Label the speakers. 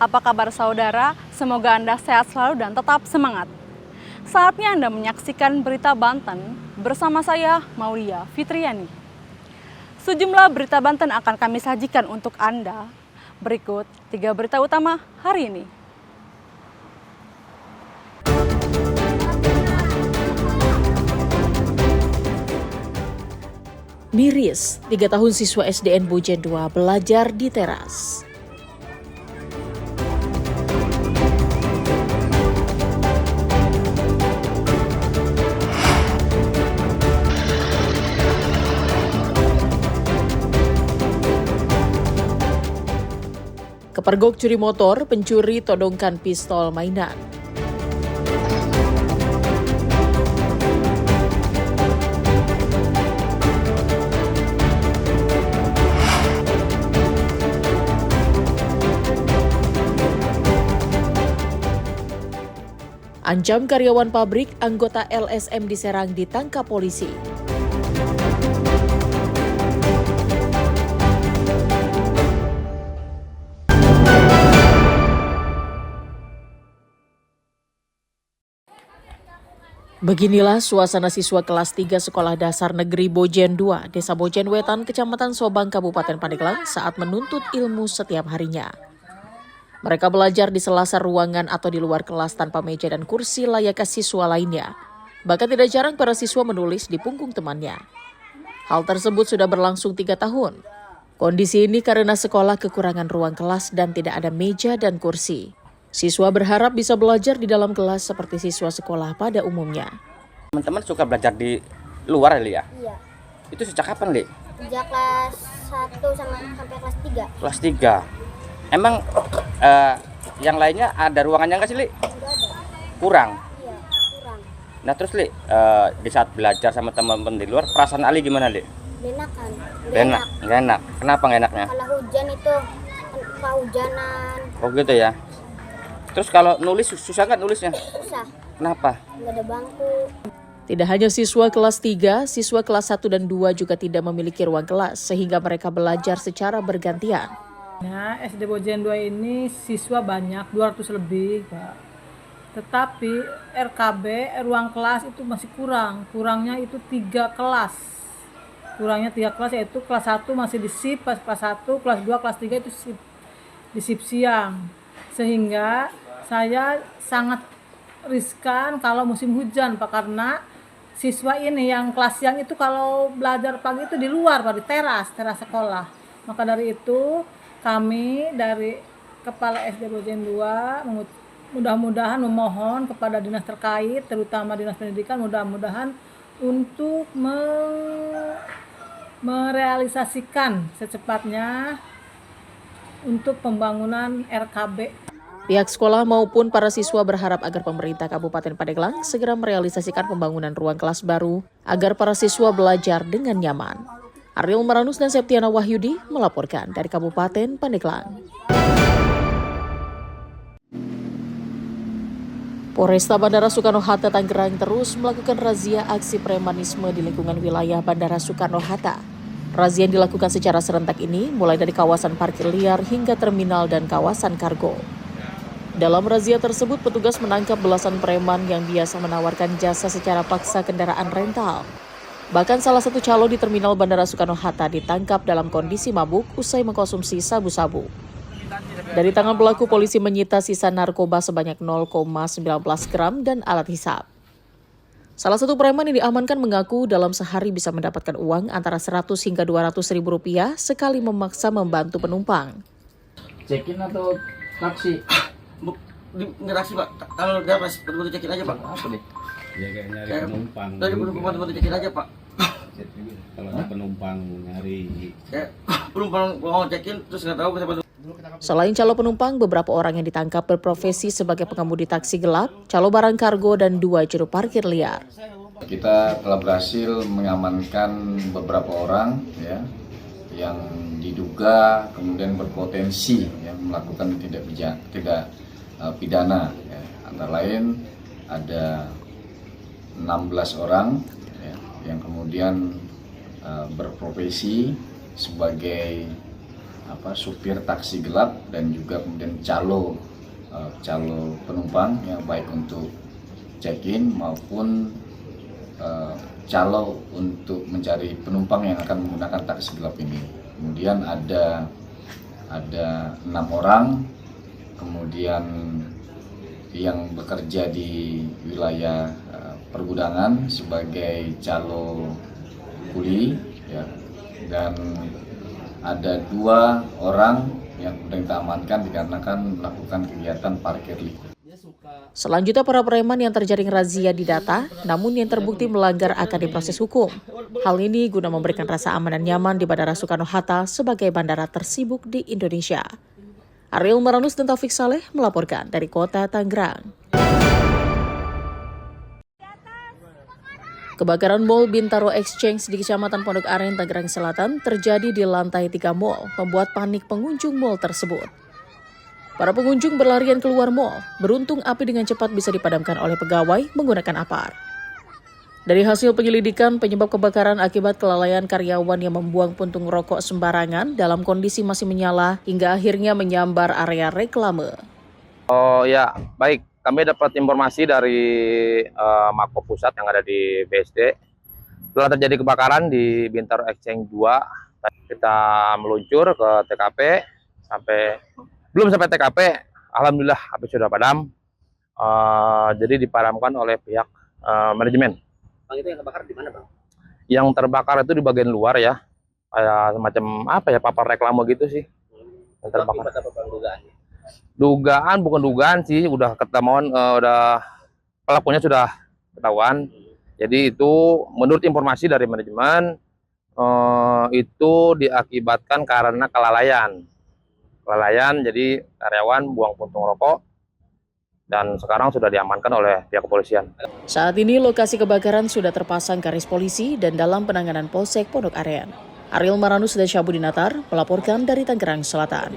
Speaker 1: Apa kabar saudara? Semoga Anda sehat selalu dan tetap semangat. Saatnya Anda menyaksikan Berita Banten bersama saya, Maulia Fitriani. Sejumlah berita Banten akan kami sajikan untuk Anda. Berikut 3 berita utama hari ini.
Speaker 2: Miris, 3 tahun siswa SDN Bojen 2 belajar di teras. Kepergok curi motor, pencuri todongkan pistol mainan. Ancam karyawan pabrik, anggota LSM di Serang ditangkap polisi. Beginilah suasana siswa kelas 3 Sekolah Dasar Negeri Bojen 2, Desa Bojen Wetan, Kecamatan Sobang, Kabupaten Pandeglang saat menuntut ilmu setiap harinya. Mereka belajar di selasar ruangan atau di luar kelas tanpa meja dan kursi layaknya siswa lainnya. Bahkan tidak jarang para siswa menulis di punggung temannya. Hal tersebut sudah berlangsung 3 tahun. Kondisi ini karena sekolah kekurangan ruang kelas dan tidak ada meja dan kursi. Siswa berharap bisa belajar di dalam kelas seperti siswa sekolah pada umumnya.
Speaker 3: Teman-teman suka belajar di luar, Li, ya?
Speaker 4: Iya.
Speaker 3: Itu sejak kapan, Li?
Speaker 4: Sejak kelas 1 sampai kelas 3.
Speaker 3: Kelas 3. Emang yang lainnya ada ruangannya nggak sih, Li?
Speaker 4: Udah ada.
Speaker 3: Kurang.
Speaker 4: Iya, kurang.
Speaker 3: Nah terus, Li, di saat belajar sama teman-teman di luar, perasaan Ali gimana, Li?
Speaker 4: Enak kan?
Speaker 3: Nggak enak. Kenapa nggak enaknya?
Speaker 4: Kalau hujan itu kehujanan.
Speaker 3: Oh gitu ya. Terus kalau nulis susah nggak nulisnya?
Speaker 4: Susah.
Speaker 3: Kenapa?
Speaker 4: Nggak ada bangku.
Speaker 2: Tidak hanya siswa kelas 3, siswa kelas 1 dan 2 juga tidak memiliki ruang kelas sehingga mereka belajar secara bergantian.
Speaker 5: Ya, SD Bojen 2 ini siswa banyak, 200 lebih, Pak. Tetapi RKB, ruang kelas itu masih kurang. Kurangnya itu 3 kelas. Kurangnya 3 kelas yaitu kelas 1 masih di SIP, kelas 1, kelas 2, kelas 3 itu di SIP siang. Sehingga saya sangat riskan kalau musim hujan, Pak, karena siswa ini yang kelas siang itu kalau belajar pagi itu di luar, Pak, di teras sekolah. Maka dari itu kami dari Kepala SD Bojen 2 mudah-mudahan memohon kepada dinas terkait, terutama Dinas Pendidikan, mudah-mudahan untuk merealisasikan secepatnya untuk pembangunan RKB.
Speaker 2: Pihak sekolah maupun para siswa berharap agar pemerintah Kabupaten Pandeglang segera merealisasikan pembangunan ruang kelas baru agar para siswa belajar dengan nyaman. Ariel Maranus dan Septiana Wahyudi melaporkan dari Kabupaten Pandeglang. Polresta Bandara Soekarno-Hatta Tangerang terus melakukan razia aksi premanisme di lingkungan wilayah Bandara Soekarno-Hatta. Razia yang dilakukan secara serentak ini mulai dari kawasan parkir liar hingga terminal dan kawasan kargo. Dalam razia tersebut, petugas menangkap belasan preman yang biasa menawarkan jasa secara paksa kendaraan rental. Bahkan salah satu calo di terminal Bandara Soekarno-Hatta ditangkap dalam kondisi mabuk usai mengkonsumsi sabu-sabu. Dari tangan pelaku, polisi menyita sisa narkoba sebanyak 0,19 gram dan alat hisap. Salah satu preman yang diamankan mengaku dalam sehari bisa mendapatkan uang antara 100 hingga 200 ribu rupiah sekali memaksa membantu penumpang.
Speaker 6: Check-in atau taksi?
Speaker 7: Nggak taksi, Pak. Kalau dia pas betul-betul check-in aja, Pak.
Speaker 6: Apa deh?
Speaker 8: Ya kayak nyari penumpang.
Speaker 7: Dari penumpang betul-betul check-in aja, Pak.
Speaker 8: Kalau ada penumpang nyari.
Speaker 7: Kayak penumpang mau check-in terus nggak tahu kenapa.
Speaker 2: Selain calo penumpang, beberapa orang yang ditangkap berprofesi sebagai pengemudi taksi gelap, calo barang kargo, dan 2 juru parkir liar.
Speaker 9: Kita telah berhasil mengamankan beberapa orang ya, yang diduga kemudian berpotensi ya, melakukan tindak pidana. Ya. Antara lain ada 16 orang ya, yang kemudian berprofesi sebagai supir taksi gelap dan juga kemudian calo penumpang yang baik untuk check-in maupun calo untuk mencari penumpang yang akan menggunakan taksi gelap ini. Kemudian ada 6 orang, kemudian yang bekerja di wilayah pergudangan sebagai calo kuli, ya, dan ada 2 orang yang sudah kita amankan dikarenakan melakukan kegiatan parkir liar.
Speaker 2: Selanjutnya para preman yang terjaring razia didata, namun yang terbukti melanggar akan diproses hukum. Hal ini guna memberikan rasa aman dan nyaman di Bandara Soekarno-Hatta sebagai bandara tersibuk di Indonesia. Ariel Maranus dan Taufik Saleh melaporkan dari Kota Tangerang. Kebakaran Mall Bintaro Exchange di Kecamatan Pondok Aren, Tangerang Selatan terjadi di lantai 3 mall, membuat panik pengunjung mall tersebut. Para pengunjung berlarian keluar mall, beruntung api dengan cepat bisa dipadamkan oleh pegawai menggunakan apar. Dari hasil penyelidikan, penyebab kebakaran akibat kelalaian karyawan yang membuang puntung rokok sembarangan dalam kondisi masih menyala hingga akhirnya menyambar area reklame.
Speaker 10: Oh ya, baik. Kami dapat informasi dari Mako Pusat yang ada di BSD. Setelah terjadi kebakaran di Bintaro Exchange 2, kita meluncur ke TKP. Belum sampai TKP, alhamdulillah api sudah padam. Jadi dipadamkan oleh pihak manajemen.
Speaker 3: Bang, itu yang terbakar di mana, Bang?
Speaker 10: Yang terbakar itu di bagian luar ya, kayak semacam papan reklame gitu sih. Yang terbakar. Dugaan bukan dugaan sih, udah ketahuan, udah pelakunya sudah ketahuan. Jadi itu menurut informasi dari manajemen itu diakibatkan karena kelalaian. Jadi karyawan buang puntung rokok dan sekarang sudah diamankan oleh pihak kepolisian.
Speaker 2: Saat ini lokasi kebakaran sudah terpasang garis polisi dan dalam penanganan Polsek Pondok Aren. Ariel Maranus dan Syabudinatar melaporkan dari Tangerang Selatan.